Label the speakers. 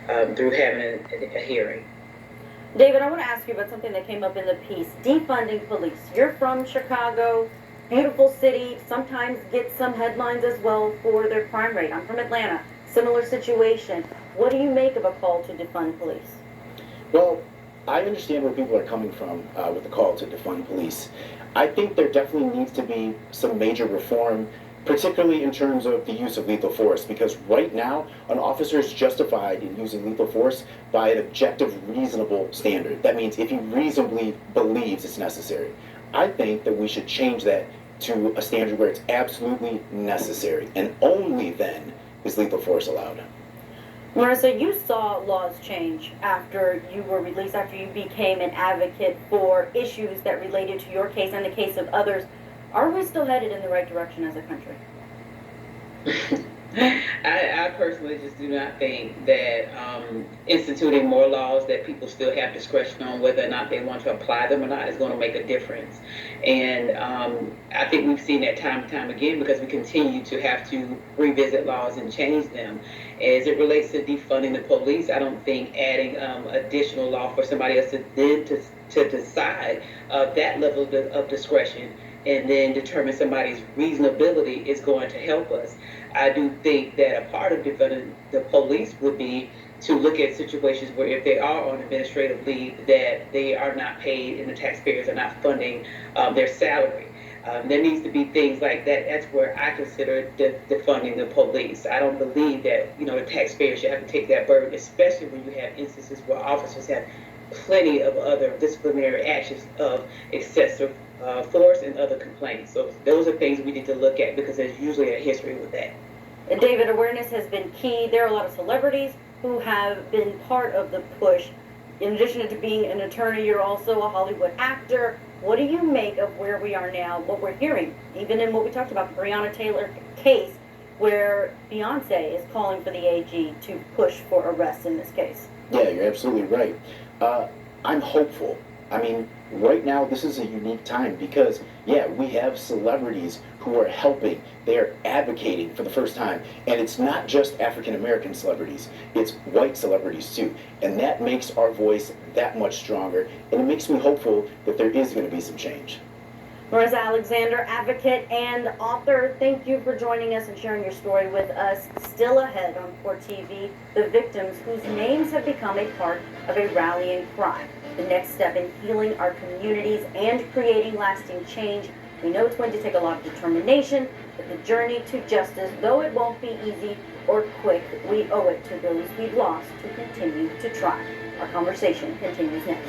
Speaker 1: through having a hearing.
Speaker 2: David, I want to ask you about something that came up in the piece, defunding police. You're from Chicago, beautiful city, sometimes gets some headlines as well for their crime rate. I'm from Atlanta, similar situation. What do you make of a call to defund police?
Speaker 3: Well, I understand where people are coming from with the call to defund police. I think there definitely needs to be some major reform, particularly in terms of the use of lethal force, because right now, an officer is justified in using lethal force by an objective, reasonable standard. That means if he reasonably believes it's necessary. I think that we should change that to a standard where it's absolutely necessary, and only then is lethal force allowed.
Speaker 2: Marissa, you saw laws change after you were released, after you became an advocate for issues that related to your case and the case of others. Are we still headed in the right direction as a country?
Speaker 1: I personally just do not think that instituting more laws that people still have discretion on whether or not they want to apply them or not is going to make a difference. And I think we've seen that time and time again because we continue to have to revisit laws and change them. As it relates to defunding the police, I don't think adding additional law for somebody else to decide that level of discretion and then determine somebody's reasonability is going to help us. I do think that a part of defunding the police would be to look at situations where if they are on administrative leave, that they are not paid and the taxpayers are not funding their salary. There needs to be things like that. That's where I consider defunding the police. I don't believe that the taxpayers should have to take that burden, especially when you have instances where officers have plenty of other disciplinary actions of excessive force and other complaints. So those are things we need to look at because there's usually a history with that.
Speaker 2: And David, awareness has been key. There are a lot of celebrities who have been part of the push. In addition to being an attorney, you're also a Hollywood actor. What do you make of where we are now, what we're hearing, even in what we talked about, the Breonna Taylor case, where Beyonce is calling for the AG to push for arrest in this case?
Speaker 3: Yeah, you're absolutely right. I'm hopeful. I mean, right now, this is a unique time because, yeah, we have celebrities who are helping. They're advocating for the first time. And it's not just African American celebrities, it's white celebrities too. And that makes our voice that much stronger. And it makes me hopeful that there is going to be some change.
Speaker 2: Marissa Alexander, advocate and author, thank you for joining us and sharing your story with us. Still ahead on Court TV, the victims whose names have become a part of a rallying cry. The next step in healing our communities and creating lasting change. We know it's going to take a lot of determination, but the journey to justice, though it won't be easy or quick, we owe it to those we've lost to continue to try. Our conversation continues next.